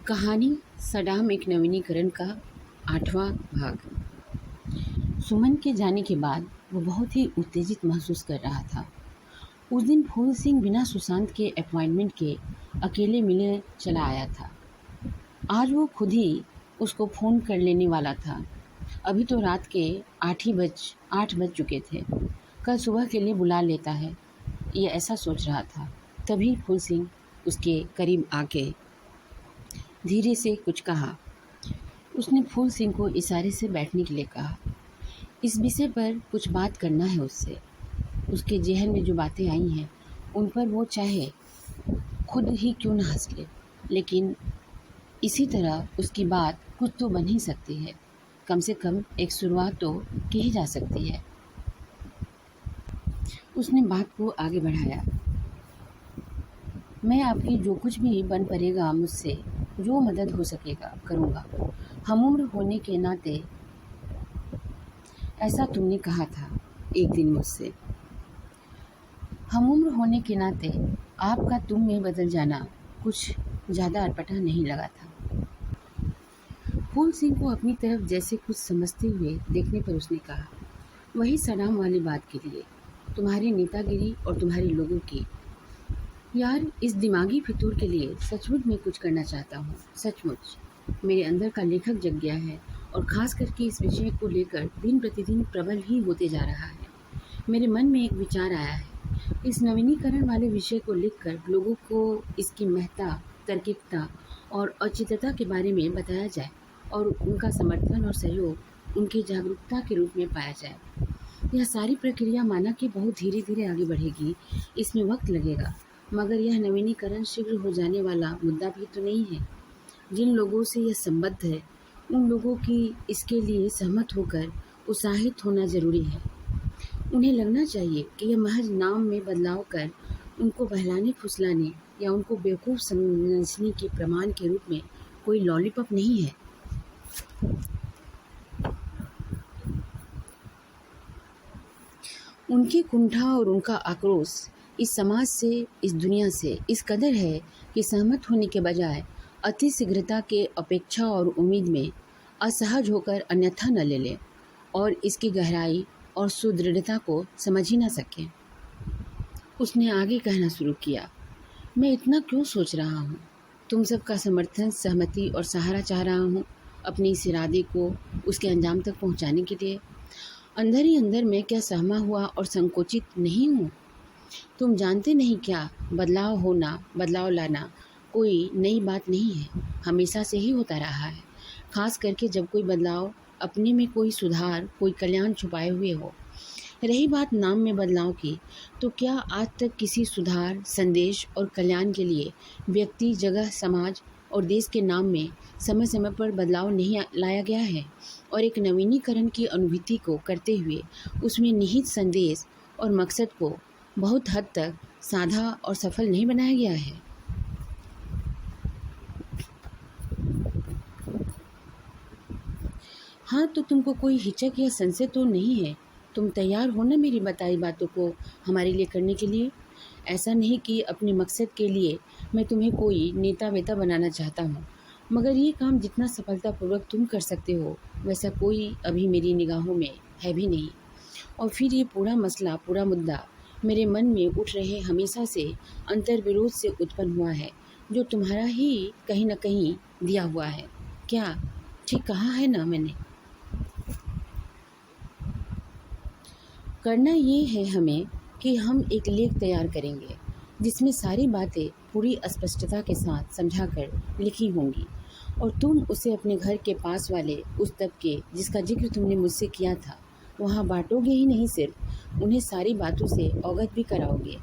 कहानी सडाम एक नवीनीकरण का 8वां भाग। सुमन के जाने के बाद वो बहुत ही उत्तेजित महसूस कर रहा था। उस दिन फूल सिंह बिना सुशांत के अपॉइंटमेंट के अकेले मिलने चला आया था। आज वो खुद ही उसको फ़ोन कर लेने वाला था। अभी तो रात के 8 बज चुके थे। कल सुबह के लिए बुला लेता है, ये ऐसा सोच रहा था। तभी फूल सिंह उसके करीब आके धीरे से कुछ कहा। उसने फूल सिंह को इशारे से बैठने के लिए कहा। इस विषय पर कुछ बात करना है उससे। उसके ज़हन में जो बातें आई हैं उन पर वो चाहे खुद ही क्यों न हंस ले, लेकिन इसी तरह उसकी बात कुछ तो बन ही सकती है। कम से कम एक शुरुआत तो की ही जा सकती है। उसने बात को आगे बढ़ाया। मैं आपकी जो कुछ भी बन पड़ेगा मुझसे जो मदद हो सकेगा करूँगा। हमउम्र होने के नाते ऐसा तुमने कहा था एक दिन मुझसे। हमउम्र होने के नाते आपका तुम में बदल जाना कुछ ज़्यादा अटपटा नहीं लगा था। फूल सिंह को अपनी तरफ जैसे कुछ समझते हुए देखने पर उसने कहा, वही सलाम वाली बात के लिए, तुम्हारी नेतागिरी और तुम्हारे लोगों की। यार, इस दिमागी फितूर के लिए सचमुच मैं कुछ करना चाहता हूँ। सचमुच मेरे अंदर का लेखक जग गया है और ख़ास करके इस विषय को लेकर दिन प्रतिदिन प्रबल ही होते जा रहा है। मेरे मन में एक विचार आया है, इस नवीनीकरण वाले विषय को लिखकर लोगों को इसकी महत्ता, तार्किकता और औचित्यता के बारे में बताया जाए और उनका समर्थन और सहयोग उनकी जागरूकता के रूप में पाया जाए। यह सारी प्रक्रिया माना कि बहुत धीरे धीरे आगे बढ़ेगी, इसमें वक्त लगेगा, मगर यह नवीनीकरण शीघ्र हो जाने वाला मुद्दा भी तो नहीं है। जिन लोगों से यह संबद्ध है उन लोगों की इसके लिए सहमत होकर उत्साहित होना जरूरी है। उन्हें लगना चाहिए कि यह महज नाम में बदलाव कर उनको बहलाने फुसलाने या उनको बेवकूफ़ समझने के प्रमाण के रूप में कोई लॉलीपॉप नहीं है। उनकी कुंठा और उनका आक्रोश इस समाज से, इस दुनिया से इस कदर है कि सहमत होने के बजाय अति शीघ्रता के अपेक्षा और उम्मीद में असहज होकर अन्यथा न ले लें और इसकी गहराई और सुदृढ़ता को समझ ही न सकें। उसने आगे कहना शुरू किया, मैं इतना क्यों सोच रहा हूँ? तुम सबका समर्थन, सहमति और सहारा चाह रहा हूँ अपने इस इरादे को उसके अंजाम तक पहुँचाने के लिए। अंदर ही अंदर मैं क्या सहमा हुआ और संकोचित नहीं हूँ? तुम जानते नहीं क्या, बदलाव होना, बदलाव लाना कोई नई बात नहीं है, हमेशा से ही होता रहा है। खास करके जब कोई बदलाव अपने में कोई सुधार, कोई कल्याण छुपाए हुए हो। रही बात नाम में बदलाव की, तो क्या आज तक किसी सुधार, संदेश और कल्याण के लिए व्यक्ति, जगह, समाज और देश के नाम में समय समय पर बदलाव नहीं लाया गया है और एक नवीनीकरण की अनुभूति को करते हुए उसमें निहित संदेश और मकसद को बहुत हद तक साधा और सफल नहीं बनाया गया है? हाँ, तो तुमको कोई हिचक या संशय तो नहीं है? तुम तैयार हो ना मेरी बताई बातों को हमारे लिए करने के लिए? ऐसा नहीं कि अपने मकसद के लिए मैं तुम्हें कोई नेता वेता बनाना चाहता हूँ, मगर ये काम जितना सफलतापूर्वक तुम कर सकते हो वैसा कोई अभी मेरी निगाहों में है भी नहीं। और फिर ये पूरा मसला, पूरा मुद्दा मेरे मन में उठ रहे हमेशा से अंतर्विरोध से उत्पन्न हुआ है, जो तुम्हारा ही कहीं न कहीं दिया हुआ है। क्या ठीक कहा है ना मैंने? करना ये है हमें कि हम एक लेख तैयार करेंगे जिसमें सारी बातें पूरी स्पष्टता के साथ समझाकर लिखी होंगी और तुम उसे अपने घर के पास वाले उस तबके जिसका जिक्र तुमने मुझसे किया था वहाँ बांटोगे ही नहीं, सिर्फ उन्हें सारी बातों से अवगत भी कराओगे।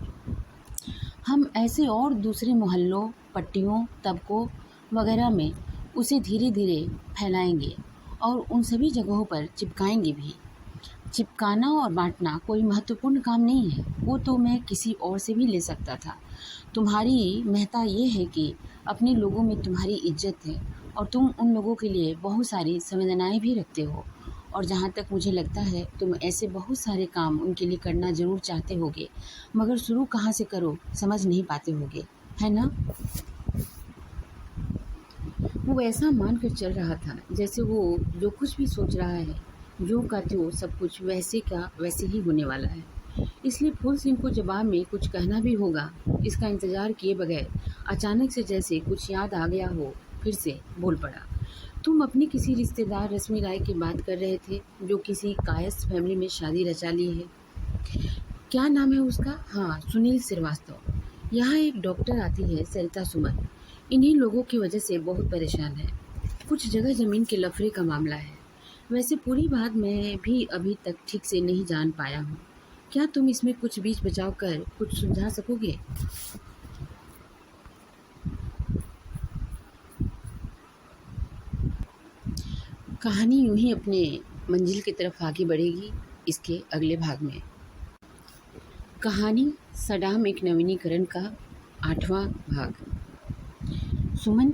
हम ऐसे और दूसरे मोहल्लों, पट्टियों, तबकों वगैरह में उसे धीरे धीरे फैलाएंगे और उन सभी जगहों पर चिपकाएंगे भी। चिपकाना और बांटना कोई महत्वपूर्ण काम नहीं है, वो तो मैं किसी और से भी ले सकता था। तुम्हारी महत्ता ये है कि अपने लोगों में तुम्हारी इज्जत है और तुम उन लोगों के लिए बहुत सारी संवेदनाएं भी रखते हो और जहाँ तक मुझे लगता है तुम ऐसे बहुत सारे काम उनके लिए करना ज़रूर चाहते होगे, मगर शुरू कहाँ से करो समझ नहीं पाते होगे, है ना? वो ऐसा मानकर चल रहा था जैसे वो जो कुछ भी सोच रहा है यूं का त्यों सब कुछ वैसे का वैसे ही होने वाला है। इसलिए फूल सिंह को जवाब में कुछ कहना भी होगा, इसका इंतजार किए बगैर अचानक से जैसे कुछ याद आ गया हो, फिर से बोल पड़ा। तुम अपनी किसी रिश्तेदार रश्मि राय की बात कर रहे थे जो किसी कायस्थ फैमिली में शादी रचा ली है। क्या नाम है उसका? हाँ, सुनील श्रीवास्तव। यहाँ एक डॉक्टर आती है, सरिता सुमन। इन्हीं लोगों की वजह से बहुत परेशान है। कुछ जगह ज़मीन के लफड़े का मामला है। वैसे पूरी बात मैं भी अभी तक ठीक से नहीं जान पाया हूँ। क्या तुम इसमें कुछ बीच बचाव कर कुछ सुलझा सकोगे? कहानी यूं ही अपने मंजिल की तरफ आगे बढ़ेगी इसके अगले भाग में। कहानी सडाम एक नवीनीकरण का 8वां भाग। सुमन